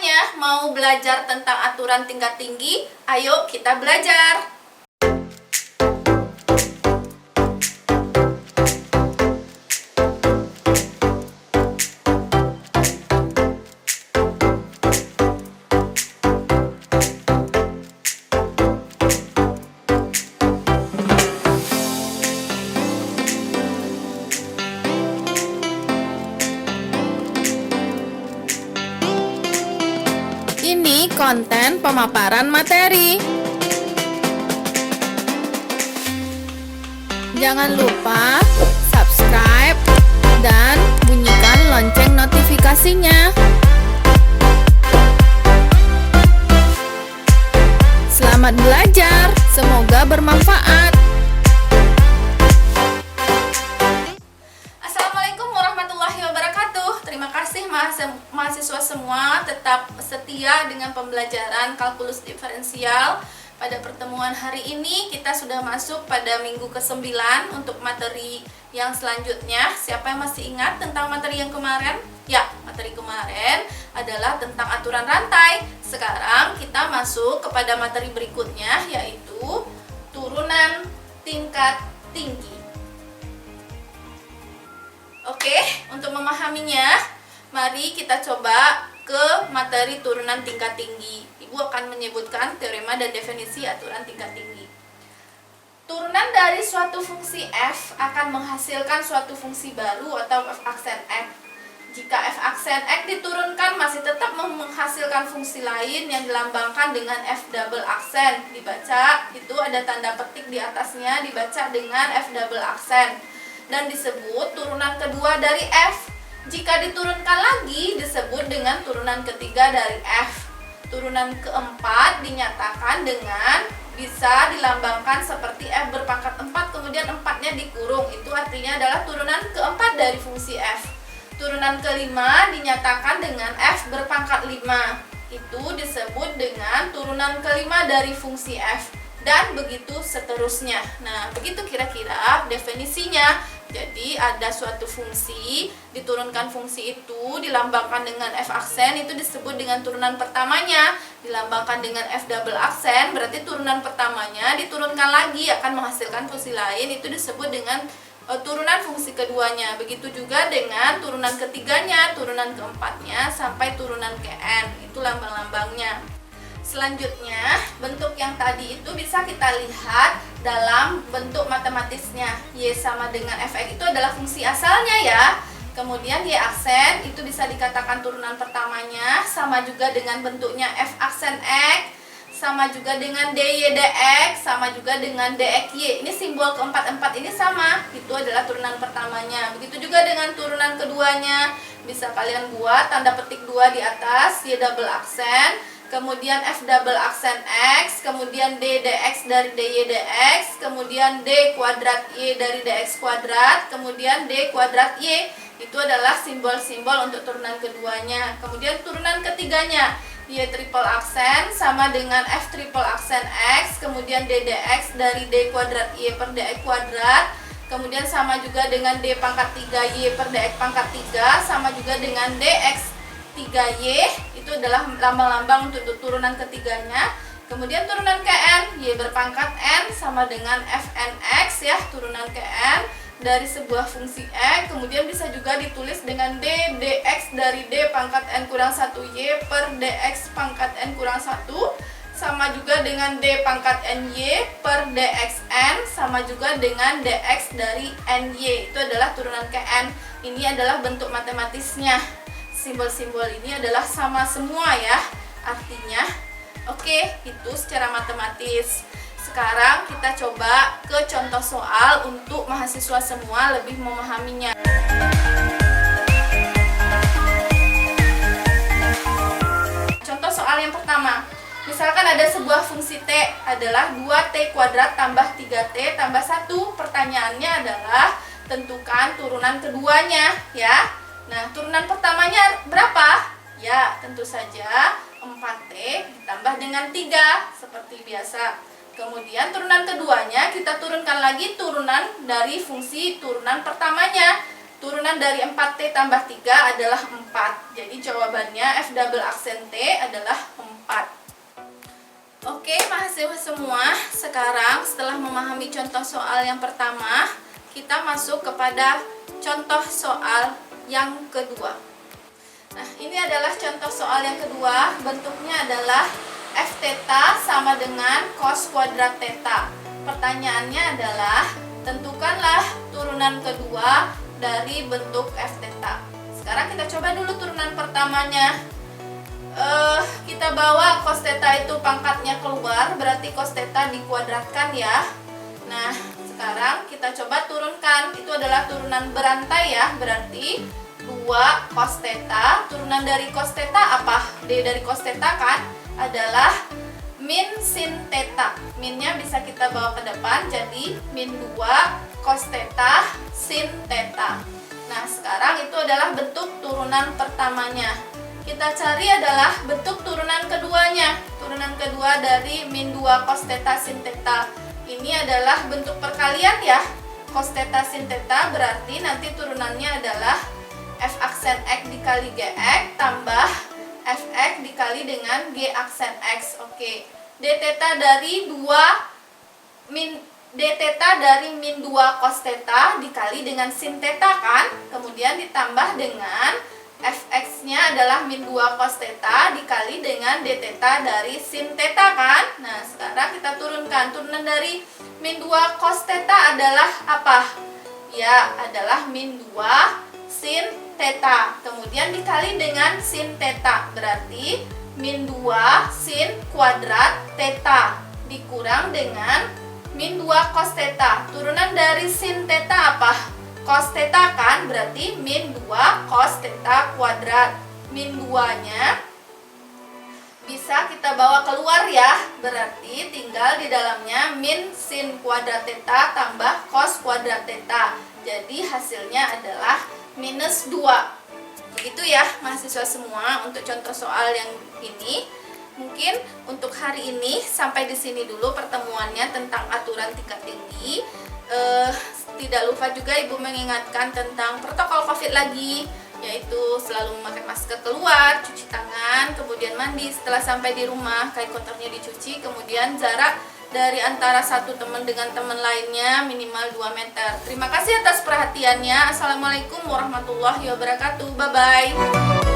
semuanya, mau belajar tentang aturan tingkat tinggi? Ayo kita belajar! Ini konten pemaparan materi. Jangan lupa subscribe dan bunyikan lonceng notifikasinya. Selamat belajar, semoga bermanfaat. Assalamualaikum warahmatullahi wabarakatuh. Terima kasih mahasiswa semua tetap setia dengan pembelajaran kalkulus diferensial. Pada pertemuan hari ini kita sudah masuk pada minggu ke-9 untuk materi yang selanjutnya. Siapa yang masih ingat tentang materi yang kemarin? Ya, materi kemarin adalah tentang aturan rantai. Sekarang kita masuk kepada materi berikutnya, yaitu turunan tingkat tinggi. Oke, untuk memahaminya, mari kita coba ke materi turunan tingkat tinggi. Ibu akan menyebutkan teorema dan definisi aturan tingkat tinggi. Turunan dari suatu fungsi f akan menghasilkan suatu fungsi baru atau f aksen x. Jika f aksen x diturunkan masih tetap menghasilkan fungsi lain yang dilambangkan dengan f double aksen. Dibaca, itu ada tanda petik di atasnya, dibaca dengan f double aksen. Dan disebut turunan kedua dari f. Jika diturunkan lagi disebut dengan turunan ketiga dari f. Turunan keempat dinyatakan dengan bisa dilambangkan seperti f berpangkat 4 kemudian 4-nya dikurung. Itu artinya adalah turunan keempat dari fungsi f. Turunan kelima dinyatakan dengan f berpangkat 5. Itu disebut dengan turunan kelima dari fungsi f. Dan begitu seterusnya. Nah, begitu kira-kira definisinya. Jadi ada suatu fungsi, diturunkan fungsi itu dilambangkan dengan f aksen, itu disebut dengan turunan pertamanya. Dilambangkan dengan f double aksen, berarti turunan pertamanya diturunkan lagi akan menghasilkan fungsi lain, itu disebut dengan turunan fungsi keduanya. Begitu juga dengan turunan ketiganya, turunan keempatnya, sampai turunan ke n, itu lambang-lambangnya. Selanjutnya, bentuk yang tadi itu bisa kita lihat dalam bentuk matematisnya. Y sama dengan fx itu adalah fungsi asalnya ya. Kemudian y aksen itu bisa dikatakan turunan pertamanya, sama juga dengan bentuknya f aksen x, sama juga dengan dy dx, sama juga dengan dxy. Ini simbol keempat-empat ini sama, itu adalah turunan pertamanya. Begitu juga dengan turunan keduanya, bisa kalian buat tanda petik 2 di atas, y double aksen, kemudian f double aksen x, kemudian d dx dari dy dx, kemudian d kuadrat y dari dx kuadrat, kemudian d kuadrat y. Itu adalah simbol-simbol untuk turunan keduanya. Kemudian turunan ketiganya, y triple aksen sama dengan f triple aksen x, kemudian d dx dari d kuadrat y per dx kuadrat, kemudian sama juga dengan d pangkat 3y per dx pangkat 3, sama juga dengan dx 3y, itu adalah lambang-lambang untuk turunan ketiganya. Kemudian turunan ke n, y berpangkat n sama dengan fnx ya, turunan ke n dari sebuah fungsi x. Kemudian bisa juga ditulis dengan d dx dari d pangkat n kurang 1y per dx pangkat n kurang 1, sama juga dengan d pangkat ny per dxn, sama juga dengan dx dari ny. Itu adalah turunan ke n. Ini adalah bentuk matematisnya. Simbol-simbol ini adalah sama semua ya artinya. Oke, itu secara matematis. Sekarang kita coba ke contoh soal untuk mahasiswa semua lebih memahaminya. Contoh soal yang pertama. Misalkan ada sebuah fungsi t adalah 2t kuadrat tambah 3t tambah 1. Pertanyaannya adalah tentukan turunan keduanya ya. Nah, turunan pertamanya berapa? Ya, tentu saja 4t ditambah dengan 3 seperti biasa. Kemudian turunan keduanya kita turunkan lagi turunan dari fungsi turunan pertamanya. turunan dari 4T tambah 3 adalah 4. Jadi jawabannya F double aksen T adalah 4. Oke, mahasiswa semua, sekarang setelah memahami contoh soal yang pertama, kita masuk kepada contoh soal yang kedua. Nah, ini adalah contoh soal yang kedua. Bentuknya adalah F theta sama dengan cos kuadrat theta. Pertanyaannya adalah, tentukanlah turunan kedua dari bentuk F theta. Sekarang kita coba dulu turunan pertamanya. Kita bawa cos theta itu pangkatnya keluar, berarti cos theta dikuadratkan ya. Nah, sekarang kita coba turunkan. Itu adalah turunan berantai ya, berarti 2 cos theta. Turunan dari cos theta apa? D dari cos theta kan adalah min sin theta. Minnya bisa kita bawa ke depan, jadi min 2 cos theta sin theta. Nah, sekarang itu adalah bentuk turunan pertamanya. Kita cari adalah bentuk turunan keduanya. Turunan kedua dari min 2 cos theta sin theta. Ini adalah bentuk perkalian ya. Cos theta sin theta berarti nanti turunannya adalah F aksen X dikali GX tambah Fx dikali dengan G aksen X. Oke. D theta dari D theta dari min 2 cos theta dikali dengan sin theta kan, kemudian ditambah dengan Fx-nya adalah min 2 cos theta dikali dengan d theta dari sin theta kan. Nah, sekarang kita turunkan. Turunan dari min 2 cos theta adalah apa? Ya, adalah min 2 sin theta. Kemudian dikali dengan sin theta, berarti min 2 sin kuadrat theta dikurang dengan min 2 cos theta. Turunan dari sin theta apa? Cos theta kan, berarti min 2 cos theta kuadrat. Min 2-nya bisa kita bawa keluar ya, berarti tinggal di dalamnya min sin kuadrat theta tambah cos kuadrat theta. Jadi hasilnya adalah minus 2. Begitu ya mahasiswa semua untuk contoh soal yang ini. Mungkin untuk hari ini sampai di sini dulu pertemuannya tentang aturan tingkat tinggi. Tidak lupa juga Ibu mengingatkan tentang protokol COVID lagi, yaitu selalu memakai masker keluar, cuci tangan, kemudian mandi setelah sampai di rumah, kain kotornya dicuci, kemudian jarak dari antara satu teman dengan teman lainnya minimal 2 meter. Terima kasih atas perhatiannya. Assalamualaikum warahmatullahi wabarakatuh. Bye-bye.